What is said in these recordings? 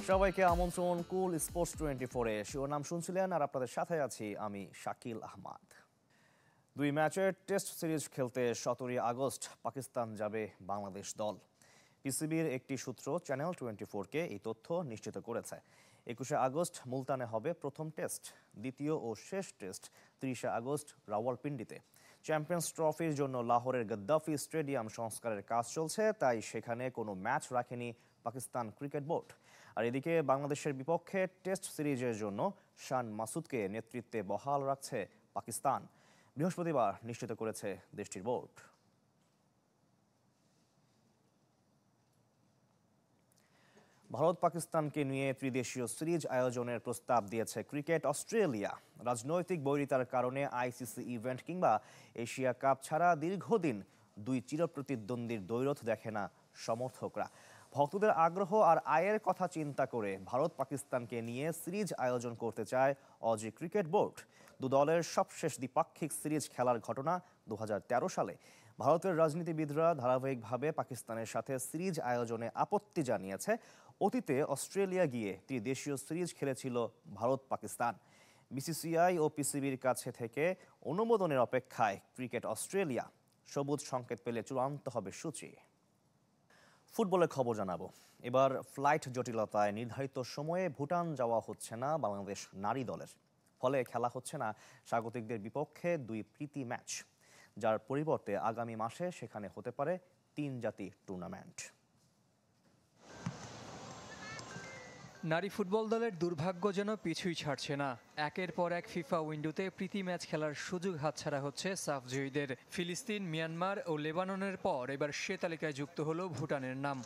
সবাইকে আমন্ত্রণ কুল স্পোর্টস 24-এ। শিরোনাম শুনছিলেন আর আপনাদের সাথে আছি আমি শাকিল আহমাদ। 2 ম্যাচের টেস্ট সিরিজ খেলতে 17 আগস্ট পাকিস্তান যাবে বাংলাদেশ দল। পিসিবির একটি সূত্র চ্যানেল 24-কে এই তথ্য নিশ্চিত করেছে। 21 আগস্ট মুলতানে হবে প্রথম টেস্ট, দ্বিতীয় ও শেষ টেস্ট 30 আগস্ট রাওয়ালপিন্ডিতে। চ্যাম্পিয়ন্স ট্রফির জন্য লাহোরের গদ্দাফি স্টেডিয়াম সংস্কারের কাজ চলছে, তাই সেখানে কোনো ম্যাচ রাখেনি পাকিস্তান ক্রিকেট বোর্ড। আর এদিকে বাংলাদেশের বিপক্ষে টেস্ট সিরিজের জন্য শান মাসুদকে নেতৃত্বে বহাল রাখছে পাকিস্তান। বৃহস্পতিবার নিশ্চিত করেছে দেশটির বোর্ড। ভারত পাকিস্তানকে নিয়ে ত্রিদেশীয় সিরিজ আয়োজনের প্রস্তাব দিয়েছে ক্রিকেট অস্ট্রেলিয়া। রাজনৈতিক বৈরিতার কারণে আইসিসি ইভেন্ট কিংবা এশিয়া কাপ ছাড়া দীর্ঘদিন 2 চিরপ্রতিদ্বন্দ্বীর দ্বৈরথ দেখে না সমর্থকরা। ভক্তদের আগ্রহ আর আয়ের কথা চিন্তা করে ভারত পাকিস্তানকে নিয়ে সিরিজ আয়োজন করতে চায় অজি ক্রিকেট বোর্ড। 2 দলের সবশেষ দ্বিপাক্ষিক সিরিজ খেলার ঘটনা 2013 সালে। ভারতের রাজনীতিবিদরা ধারাবাহিকভাবে পাকিস্তানের সাথে সিরিজ আয়োজনে আপত্তি জানিয়েছে। অতীতে অস্ট্রেলিয়া গিয়ে ত্রিদেশীয় সিরিজ খেলেছিল ভারত পাকিস্তান। বিসিসিআই ও পিসিবির কাছে থেকে অনুমোদনের অপেক্ষায় ক্রিকেট অস্ট্রেলিয়া। সবুজ সংকেত পেলে চূড়ান্ত হবে সূচি। ফুটবলের খবর জানাবো। এবার ফ্লাইট জটিলতায় নির্ধারিত সময়ে ভুটান যাওয়া হচ্ছে না বাংলাদেশ নারী দলের। ফলে খেলা হচ্ছে না স্বাগতিকদের বিপক্ষে 2 প্রীতি ম্যাচ, যার পরিবর্তে আগামী মাসে সেখানে হতে পারে 3 জাতি টুর্নামেন্ট। নারী ফুটবল দলের দুর্ভাগ্য যেন পিছুই ছাড়ছে না। একের পর এক ফিফা উইন্ডোতে প্রীতি ম্যাচ খেলার সুযোগ হাতছাড়া হচ্ছে সাফ জয়ীদের। ফিলিস্তিন, মিয়ানমার ও লেবাননের পর এবার সে তালিকায় যুক্ত হলো ভুটানের নাম।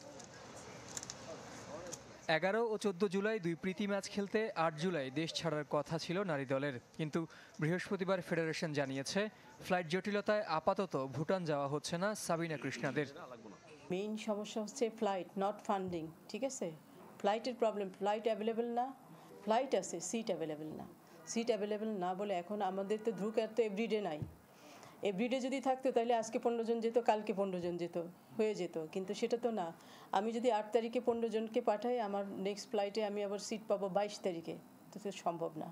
11 ও 14 জুলাই 2 প্রীতি ম্যাচ খেলতে 8 জুলাই দেশ ছাড়ার কথা ছিল নারী দলের, কিন্তু বৃহস্পতিবার ফেডারেশন জানিয়েছে ফ্লাইট জটিলতায় আপাতত ভুটান যাওয়া হচ্ছে না সাবিনা কৃষ্ণাদের। মেইন সমস্যা হচ্ছে ফ্লাইট, নট ফান্ডিং। ঠিক আছে, ফ্লাইটের প্রবলেম। ফ্লাইট অ্যাভেলেবেল না, ফ্লাইট আছে, সিট অ্যাভেলেবেল না। সিট অ্যাভেলেবেল না বলে এখন আমাদের তো ধ্রুক তো এভরিডে নাই। এভরিডে যদি থাকতো তাহলে আজকে 15 জন যেত, কালকে 15 জন যেত, হয়ে যেত, কিন্তু সেটা তো না। আমি যদি 8 তারিখে 15 জনকে পাঠাই, আমার নেক্সট ফ্লাইটে আমি আবার সিট পাবো 22 তারিখে, তো সম্ভব না।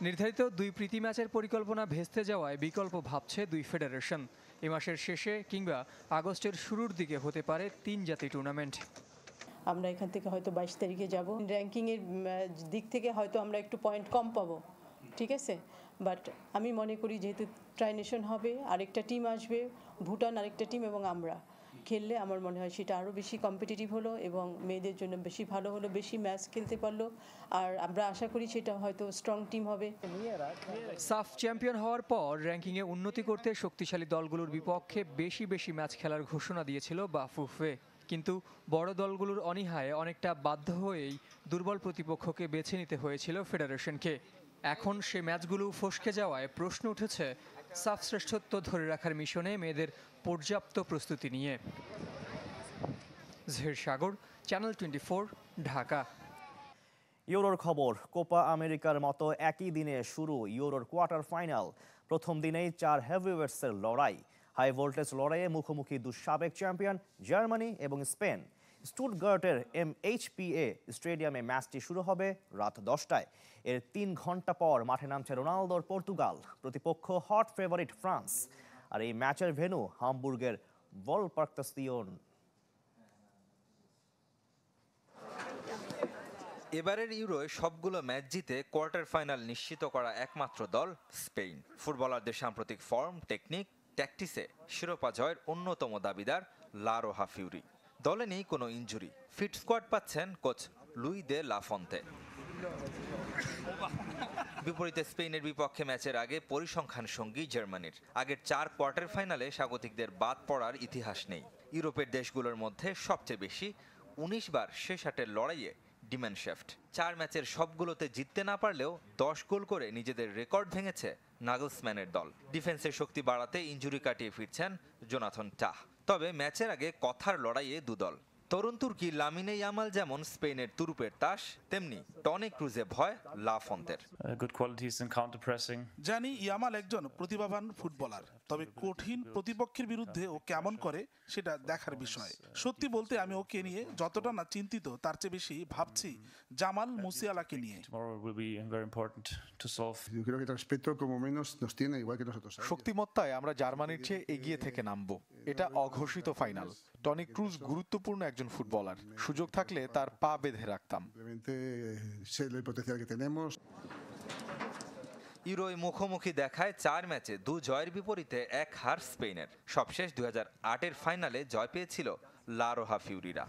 নির্ধারিত 2 প্রীতি ম্যাচের পরিকল্পনা ভেস্তে যাওয়ায় বিকল্প ভাবছে 2 ফেডারেশন। এ মাসের শেষে কিংবা আগস্টের শুরুর দিকে হতে পারে 3 জাতি টুর্নামেন্ট। আমরা এখান থেকে হয়তো 22 তারিখে যাব। র্যাঙ্কিংয়ের দিক থেকে হয়তো আমরা একটু পয়েন্ট কম পাবো, ঠিক আছে, বাট আমি মনে করি যেহেতু ট্রাইনেশন হবে, আরেকটা টিম আসবে, ভুটান আরেকটা টিম, এবং আমরা খেললে আমার মনে হয় সেটা আরও বেশি কম্পিটিটিভ হলো এবং মেয়েদের জন্য বেশি ভালো হলো, বেশি ম্যাচ খেলতে পারলো। আর আমরা আশা করি সেটা হয়তো স্ট্রং টিম হবে। সাফ চ্যাম্পিয়ন হওয়ার পর র্যাঙ্কিংয়ে উন্নতি করতে শক্তিশালী দলগুলোর বিপক্ষে বেশি ম্যাচ খেলার ঘোষণা দিয়েছিল বাফুফে, কিন্তু বড় দলগুলোর অনীহায় অনেকটা বাধ্য হয়েই দুর্বল প্রতিপক্ষকে বেছে নিতে হয়েছিল ফেডারেশনকে। এখন সে ম্যাচগুলো ফসকে যাওয়ায় প্রশ্ন উঠেছে সাফ শ্রেষ্ঠত্ব ধরে রাখার মিশনে মেয়েদের পর্যাপ্ত প্রস্তুতি নিয়ে। জহির সাগর, চ্যানেল 24, ঢাকা। ইউরোর খবর। কোপা আমেরিকার মতো একই দিনে শুরু ইউরোর কোয়ার্টার ফাইনাল। প্রথম দিনেই 4 হেভিওয়েটসের লড়াই। হাই ভোল্টেজ লড়াইয়ে মুখোমুখি 2 সাবেক চ্যাম্পিয়ন জার্মানি এবং স্পেন। স্টুটগার্টের MHPA স্টেডিয়ামে ম্যাচটি শুরু হবে রাত 10টায়। এর 3 ঘন্টা পর মাঠে নামছে রোনালদোর পর্তুগাল, প্রতিপক্ষ হট ফেভারিট ফ্রান্স। আর এই ম্যাচের ভেন্যু হামবুর্গের ভলপার্কস্টেডিয়ন। এবারের ইউরোয় সবগুলো ম্যাচ জিতে কোয়ার্টার ফাইনাল নিশ্চিত করা একমাত্র দল স্পেন। ফুটবলারদের সাম্প্রতিক ফর্ম, টেকনিক, ট্যাকটিসে শিরোপা জয়ের অন্যতম দাবিদার লা রোহা ফিউরি। দলে নেই কোনো ইনজুরি, ফিট স্কোয়াড পাচ্ছেন কোচ লুই দে লা ফন্তে। বিপরীতে স্পেনের বিপক্ষে ম্যাচের আগে পরিসংখ্যান সঙ্গী জার্মানির। আগের 4 কোয়ার্টার ফাইনালে স্বাগতিকদের বাদ পড়ার ইতিহাস নেই। ইউরোপের দেশগুলোর মধ্যে সবচেয়ে বেশি 19 বার শেষ 8-এর লড়াইয়ে ডিমেনশেফট। 4 ম্যাচের সবগুলোতে জিততে না পারলেও 10 গোল করে নিজেদের রেকর্ড ভেঙেছে নাগলসম্যানের দল। ডিফেন্সের শক্তি বাড়াতে ইনজুরি কাটিয়ে ফিরছেন জোনাথন টাহ। তবে ম্যাচের আগে কথার লড়াইয়ে 2 দল। তরুণ তুর্কি লামিনে ইয়ামাল যেমন স্পেনের তুরুপের তাস, তেমনি টনি ক্রুজে ভয় লা ফন্তের। Good qualities in counter pressing. জানি ইয়ামাল একজন প্রতিভাবান ফুটবলার, তবে কঠিন প্রতিপক্ষের বিরুদ্ধে ও কেমন করে সেটা দেখার বিষয়। সত্যি বলতে আমি ওকে নিয়ে যতটা না চিন্তিত তার চেয়ে বেশি ভাবছি জামাল মুসিয়ালাকে নিয়ে। Tomorrow will be very important to solve. Yo creo que respeto como menos nos tiene igual que nosotros. শক্তিমত্তায় আমরা জার্মানির চেয়ে এগিয়ে থেকে নামবো। এটা অঘোষিত ফাইনাল। টনি ক্রুজ গুরুত্বপূর্ণ একজন ফুটবলার, সুযোগ থাকলে তার পা বেঁধে রাখতাম। Simplemente sé el potencial que tenemos. ইউরোয় মুখোমুখি দেখায় 4 ম্যাচে 2 জয়ের বিপরীতে 1 হার স্পেনের। সবশেষ 2008-এর ফাইনালে জয় পেয়েছিল লা রোহা ফিউরিরা।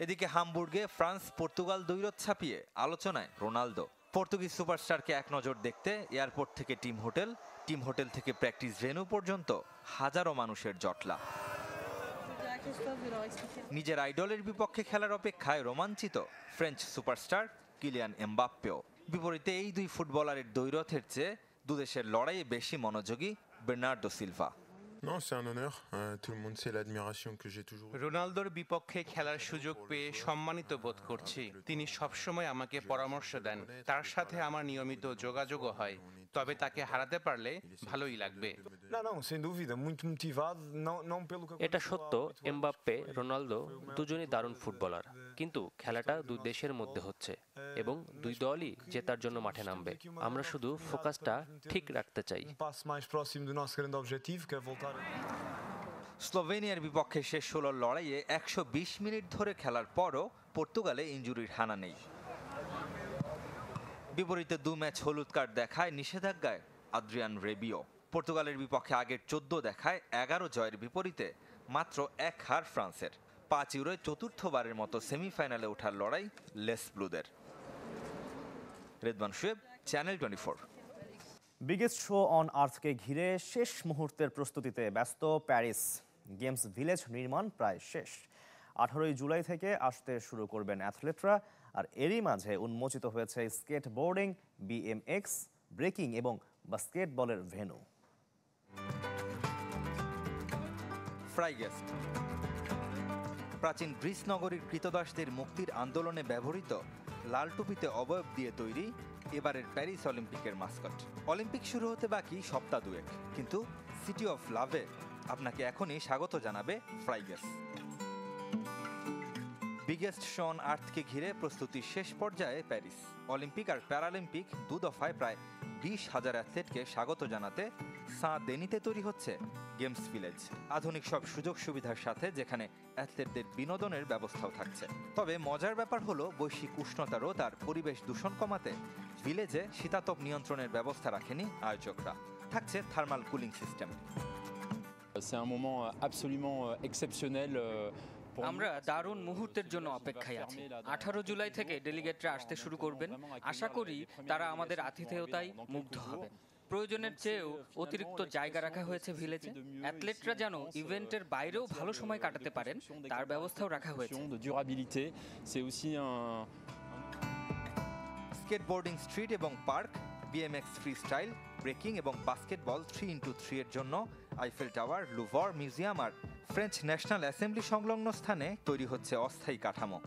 এদিকে হামবুর্গে ফ্রান্স পর্তুগাল দ্বৈরথ ছাপিয়ে আলোচনায় রোনালদো। পর্তুগিজ সুপারস্টারকে এক নজর দেখতে এয়ারপোর্ট থেকে টিম হোটেল থেকে প্র্যাকটিস ভেন্যু পর্যন্ত হাজারো মানুষের জটলা। নিজের আইডলের বিপক্ষে খেলার অপেক্ষায় রোমাঞ্চিত ফ্রেঞ্চ সুপারস্টার কিলিয়ান এমবাপ্পেও। বিপরীতে এই দুই ফুটবলারের দ্বৈরথের চেয়ে দুদেশের লড়াইয়ে বেশি মনোযোগী Bernardo Silva. Non, c'est un honneur. Tout le monde sait l'admiration que j'ai toujours. রোনালদোর বিপক্ষে খেলার সুযোগ পেয়ে সম্মানিত বোধ করছি। তিনি সবসময় আমাকে পরামর্শ দেন, তার সাথে আমার নিয়মিত যোগাযোগও হয়। তবে তাকে হারাতে পারলে ভালোই লাগবে। এটা সত্য, এমবাপ্পে রোনালদো দুজনই দারুণ ফুটবলার, কিন্তু খেলাটা দুই দেশের মধ্যে হচ্ছে এবং দুই দলই জেতার জন্য মাঠে নামবে। আমরা শুধু ফোকাসটা ঠিক রাখতে চাই। স্লোভেনিয়ার বিপক্ষে শেষ 16 লড়াইয়ে 120 মিনিট ধরে খেলার পরও পর্তুগালে ইনজুরির হানা নেই। বিপরীতে 2 ম্যাচ হলুদ কার্ড দেখায় নিষেধাজ্ঞায় আদ্রিয়ান রেবিও। পর্তুগালের বিপক্ষে আগের 14 দেখায় 11 জয়ের বিপরীতে মাত্র 1 হার ফ্রান্সের। 5 ইউরোয় চতুর্থবারের মতো সেমিফাইনালে ওঠার লড়াই লেস ব্লুদের। Redwan Shoaib, channel 24। Biggest show on আর্থকে ঘিরে শেষ মুহূর্তের প্রস্তুতিতে ব্যস্ত প্যারিস। গেমস ভিলেজ নির্মাণ প্রায় শেষ। 18 জুলাই থেকে আসতে শুরু করবেন অ্যাথলেটরা, আর এরই মাঝে উন্মোচিত হয়েছে স্কেটবোর্ডিং, বিএমএক্স, ব্রেকিং এবং বাস্কেটবলের ভেন্যু। ফ্রাইগেস্ট প্রাচীন গ্রিস নগরীর কৃতদাসদের মুক্তির আন্দোলনে ব্যবহৃত লাল টুপিতে অবয়ব দিয়ে তৈরি এবারের প্যারিস অলিম্পিকের মাস্কট। অলিম্পিক শুরু হতে বাকি সপ্তাহ দুয়েক, কিন্তু সিটি অফ লাভে আপনাকে এখনই স্বাগত জানাবে ফ্রাইগেস্ট। বিগেস্ট শো অন আর্থকে ঘিরে প্রস্তুতির শেষ পর্যায়ে প্যারিস। অলিম্পিক আর প্যারালিম্পিক 2 দফায় প্রায় 20,000 অ্যাথলেটকে স্বাগত জানাতে সাঁ দেনিতে তৈরি হচ্ছে গেমস ভিলেজ। আধুনিক সব সুযোগ সুবিধার সাথে, যেখানে অ্যাথলেটদের বিনোদনের ব্যবস্থাও থাকছে। তবে মজার ব্যাপার হলো বৈশ্বিক উষ্ণতা রোধ আর পরিবেশ দূষণ কমাতে ভিলেজে শীতাতপ নিয়ন্ত্রণের ব্যবস্থা রাখেনি আয়োজকরা। থাকছে thermal cooling system. C'est un moment absolument exceptionnel. আমরা দারুণ মুহূর্তের জন্য অপেক্ষায় আছি। 18 জুলাই থেকে ডেলিগেটরা আসতে শুরু করবেন। আশা করি তারা আমাদের আতিথেয়তায় মুগ্ধ হবেন। প্রয়োজনের চেয়েও অতিরিক্ত জায়গা রাখা হয়েছে ভিলেজে। অ্যাথলেটরা যেন ইভেন্টের বাইরেও ভালো সময় কাটাতে পারেন, তার ব্যবস্থাও রাখা হয়েছে। স্কেটবোর্ডিং স্ট্রিট এবং park, BMX free style, breaking এবং বাস্কেটবল 3x3 এর জন্য আইফেল টাওয়ার, লুভর মিউজিয়াম আর ফ্রেঞ্চ ন্যাশনাল অ্যাসেম্বলি সংলগ্ন স্থানে তৈরি হচ্ছে অস্থায়ী কাঠামো।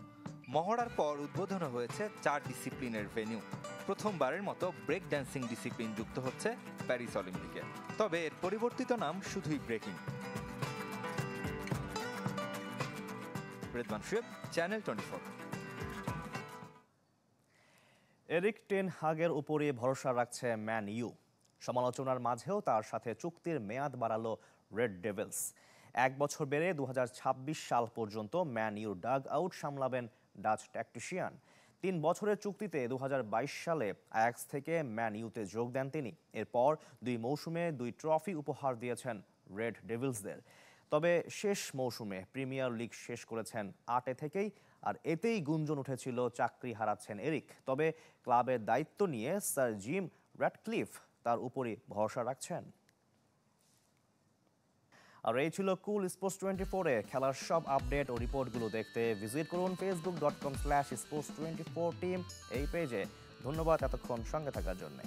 মহড়ার পর উদ্বোধন হয়েছে 4 ডিসিপ্লিনের ভেন্যু। প্রথমবারের মতো ব্রেক ড্যান্সিং ডিসিপ্লিন যুক্ত হচ্ছে প্যারিস অলিম্পিকে। তবে এর পরিবর্তিত নাম শুধুই breaking. Redwan Shoaib, channel 24। Erik ten হাগের উপরে ভরসা রাখছে ম্যান ইউ। সমালোচনার মাঝেও তার সাথে চুক্তির মেয়াদ বাড়ালো রেড ডেভিলস। 1 বছর বেড়ে 2026 সাল পর্যন্ত ম্যান ইউর ডাগ আউট সামলাবেন ডাচ ট্যাকটিশিয়ান। 3 বছরের চুক্তিতে 2022 সালে আয়াক্স থেকে ম্যান ইউতে যোগ দেন তিনি। এরপর 2 মৌসুমে 2 ট্রফি উপহার দিয়েছেন রেড ডেভিলসদের। তবে শেষ মৌসুমে প্রিমিয়ার লিগ শেষ করেছেন 8 থেকেই, আর এতেই গুঞ্জন উঠেছিল চাকরি হারাচ্ছেন এরিক। তবে ক্লাবের দায়িত্ব নিয়ে স্যার জিম র্যাডক্লিফ তার উপরই ভরসা রাখছেন। আর এই ছিল কুল স্পোর্টস 24-এ। খেলার সব আপডেট ও রিপোর্টগুলো দেখতে ভিজিট করুন facebook.com/sports24team এই পেজে। ধন্যবাদ এতক্ষণ সঙ্গে থাকার জন্য।